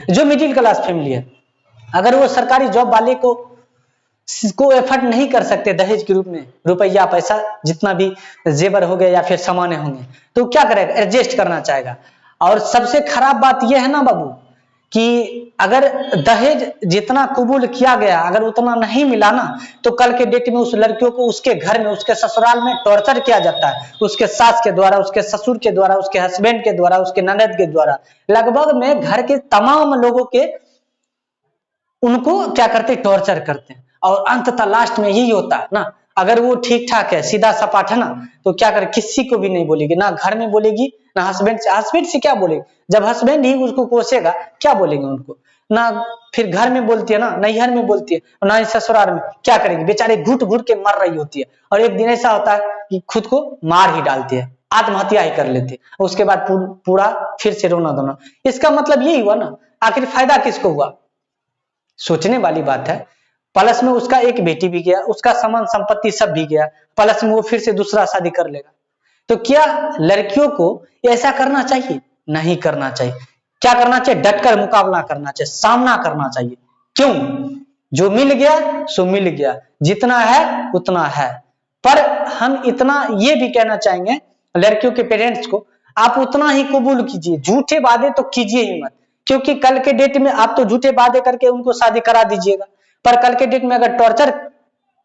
जो middle class family है, अगर वो सरकारी जॉब वाले को एफर्ट नहीं कर सकते दहेज के रूप में रुपया पैसा जितना भी जेवर हो गए या फिर सामान्य होंगे, तो क्या करेगा, एडजस्ट करना चाहेगा। और सबसे खराब बात यह है ना बाबू कि अगर दहेज जितना कबूल किया गया अगर उतना नहीं मिला ना, तो कल के डेट में उस लड़कियों को उसके घर में उसके ससुराल में टॉर्चर किया जाता है, उसके सास के द्वारा, उसके ससुर के द्वारा, उसके हस्बैंड के द्वारा, उसके ननद के द्वारा, लगभग में घर के तमाम लोगों के उनको क्या करते, टॉर्चर करते हैं। और अंततः लास्ट में यही होता है ना, अगर वो ठीक ठाक है, सीधा सपाट है ना, तो क्या करे, किसी को भी नहीं बोलेगी, ना घर में बोलेगी, ना हस्बैंड से क्या बोलेगी, जब हस्बैंड ही उसको कोसेगा क्या बोलेंगे उनको, ना फिर घर में बोलती है, ना नैहर में बोलती है, ना ही ससुराल में, क्या करेगी, बेचारे घुट घुट के मर रही होती है। और एक दिन ऐसा होता है कि खुद को मार ही डालती है, आत्महत्या ही कर लेती है, उसके बाद पूरा फिर से रोना धोना। इसका मतलब यही हुआ ना, आखिर फायदा किसको हुआ, सोचने वाली बात है। प्लस में उसका एक बेटी भी गया, उसका सामान संपत्ति सब भी गया, प्लस में वो फिर से दूसरा शादी कर लेगा। तो क्या लड़कियों को ऐसा करना चाहिए, नहीं करना चाहिए। क्या करना चाहिए, डटकर मुकाबला करना चाहिए, सामना करना चाहिए। क्यों, जो मिल गया सो मिल गया, जितना है उतना है। पर हम इतना ये भी कहना चाहेंगे लड़कियों के पेरेंट्स को, आप उतना ही कबूल कीजिए, झूठे वादे तो कीजिए ही मत, क्योंकि कल के डेट में आप तो झूठे वादे करके उनको शादी करा दीजिएगा, पर कल के डेट में अगर टॉर्चर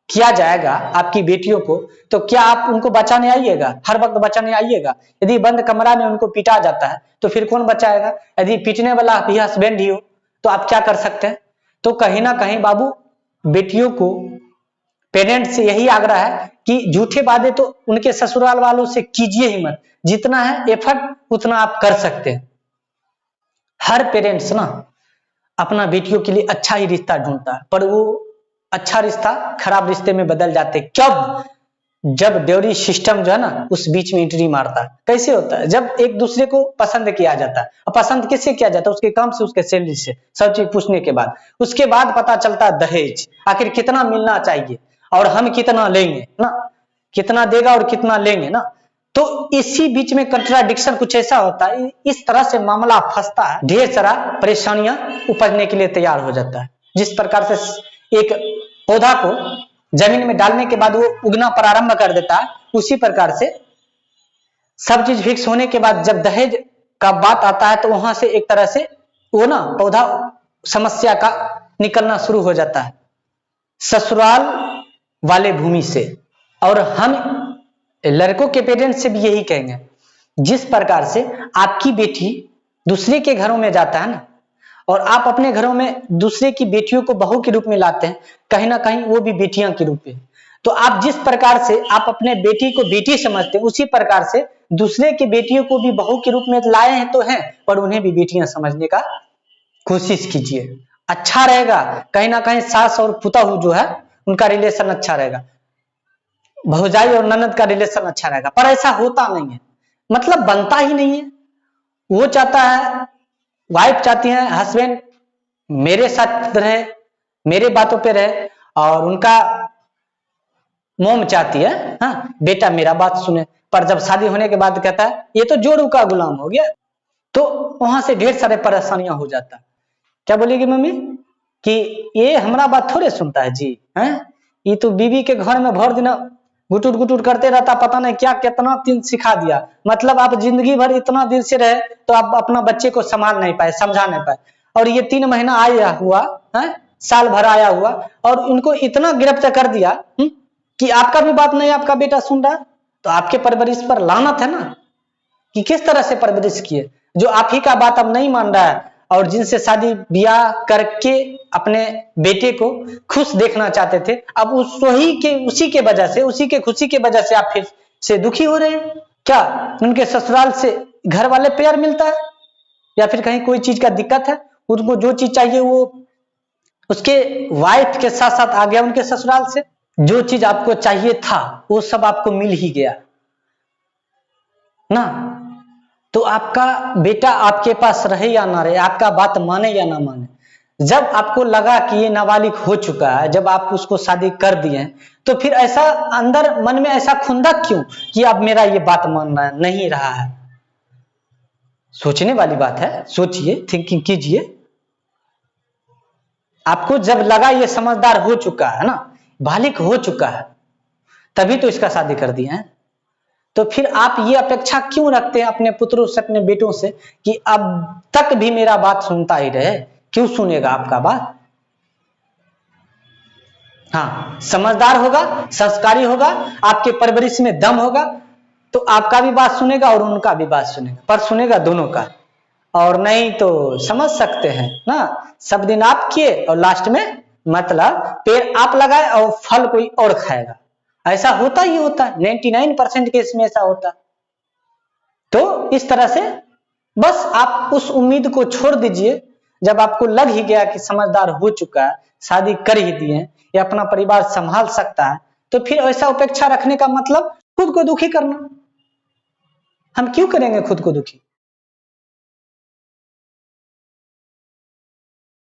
किया जाएगा आपकी बेटियों को, तो क्या आप उनको बचाने आइएगा, हर वक्त बचाने आइएगा। यदि बंद कमरा में उनको पीटा जाता है तो फिर कौन बचाएगा, यदि पीटने वाला भी हस्बैंड ही हो तो आप क्या कर सकते हैं। तो कहीं ना कहीं बाबू बेटियों को पेरेंट्स से यही आग्रह है कि झूठे वादे तो उनके ससुराल वालों से कीजिए ही मत, जितना है एफर्ट उतना आप कर सकते हैं। हर पेरेंट्स ना अपना बेटियों के लिए अच्छा ही रिश्ता ढूंढता है, पर वो अच्छा रिश्ता खराब रिश्ते में बदल जाते कब, जब ड्योरी सिस्टम जो है ना उस बीच में एंट्री मारता है। कैसे होता है, जब एक दूसरे को पसंद किया जाता है, और पसंद किससे किया जाता है, उसके काम से, उसके सैलरी से, सब चीज पूछने के बाद उसके बाद पता चलता है दहेज आखिर कितना मिलना चाहिए और हम कितना लेंगे ना, कितना देगा और कितना लेंगे ना। तो इसी बीच में कंट्राडिक्शन कुछ ऐसा होता है, इस तरह से मामला फंसता है, ढेर सारा परेशानियां उपजने के लिए तैयार हो जाता है। जिस प्रकार से एक पौधा को जमीन में डालने के बाद वो उगना प्रारंभ कर देता है, उसी प्रकार से सब चीज फिक्स होने के बाद जब दहेज का बात आता है तो वहां से एक तरह से वो ना पौधा समस्या का निकलना शुरू हो जाता है ससुराल वाले भूमि से। और हम लड़कों के पेरेंट्स से भी यही कहेंगे, जिस प्रकार से आपकी बेटी दूसरे के घरों में जाता है ना, और आप अपने घरों में दूसरे की बेटियों को बहू के रूप में लाते हैं, कहीं ना कहीं वो भी बेटियां के रूप में। तो आप जिस प्रकार से आप अपने बेटी को बेटी समझते हैं, उसी प्रकार से दूसरे की बेटियों को भी बहू के रूप में लाए हैं तो हैं, पर उन्हें भी बेटियां समझने का कोशिश कीजिए। अच्छा रहेगा, कहीं ना कहीं सास और पुतहू जो है उनका रिलेशन अच्छा रहेगा, भौजाई और ननद का रिलेशन अच्छा रहेगा। पर ऐसा होता नहीं है, मतलब बनता ही नहीं है। वो चाहता है, वाइफ चाहती है हस्बैंड मेरे साथ रहे, मेरे बातों पे रहे, और उनका मोम चाहती है हाँ बेटा मेरा बात सुने। पर जब शादी होने के बाद कहता है ये तो जोड़ू का गुलाम हो गया, तो वहां से ढेर सारे परेशानियां हो जाता है। क्या बोलेगी मम्मी कि ये हमारा बात थोड़े सुनता है जी, हैं ये तो बीवी के घर में भर दिन गुटुट गुटुट करते रहता, पता नहीं क्या कितना दिन सिखा दिया। मतलब आप जिंदगी भर इतना दिन से रहे तो आप अपना बच्चे को संभाल नहीं पाए, समझा नहीं पाए, और ये 3 महीना आया हुआ है, साल भर आया हुआ, और उनको इतना गिरफ्तार कर दिया कि आपका भी बात नहीं आपका बेटा सुन रहा। तो आपके परवरिश पर लानत है ना, कि किस तरह से परवरिश किए, जो आप ही का बात अब नहीं मान रहा है, और जिनसे शादी ब्याह करके अपने बेटे को खुश देखना चाहते थे, अब उसी के वजह से, उसी के खुशी के वजह से आप फिर से दुखी हो रहे हैं। क्या उनके ससुराल से घर वाले प्यार मिलता है, या फिर कहीं कोई चीज का दिक्कत है, उनको जो चीज चाहिए वो उसके वाइफ के साथ साथ आ गया उनके ससुराल से, जो चीज आपको चाहिए था वो सब आपको मिल ही गया ना। तो आपका बेटा आपके पास रहे या ना रहे, आपका बात माने या ना माने, जब आपको लगा कि ये नाबालिग हो चुका है, जब आप उसको शादी कर दिए, तो फिर ऐसा अंदर मन में ऐसा खुंदक क्यों कि अब मेरा ये बात मानना नहीं रहा है। सोचने वाली बात है, सोचिए, थिंकिंग कीजिए। आपको जब लगा ये समझदार हो चुका है ना, बालिग हो चुका है, तभी तो इसका शादी कर दिया है। तो फिर आप ये अपेक्षा क्यों रखते हैं अपने पुत्रों से, अपने बेटों से कि अब तक भी मेरा बात सुनता ही रहे? क्यों सुनेगा आपका बात? हाँ, समझदार होगा, संस्कारी होगा, आपके परवरिश में दम होगा, तो आपका भी बात सुनेगा और उनका भी बात सुनेगा, पर सुनेगा दोनों का। और नहीं तो समझ सकते हैं ना, सब दिन आप किए और लास्ट में मतलब पेड़ आप लगाए और फल कोई और खाएगा। ऐसा होता ही होता है, 99% केस में ऐसा होता है। तो इस तरह से बस आप उस उम्मीद को छोड़ दीजिए। जब आपको लग ही गया कि समझदार हो चुका है, शादी कर ही दिए, या अपना परिवार संभाल सकता है, तो फिर ऐसा उपेक्षा रखने का मतलब खुद को दुखी करना। हम क्यों करेंगे खुद को दुखी?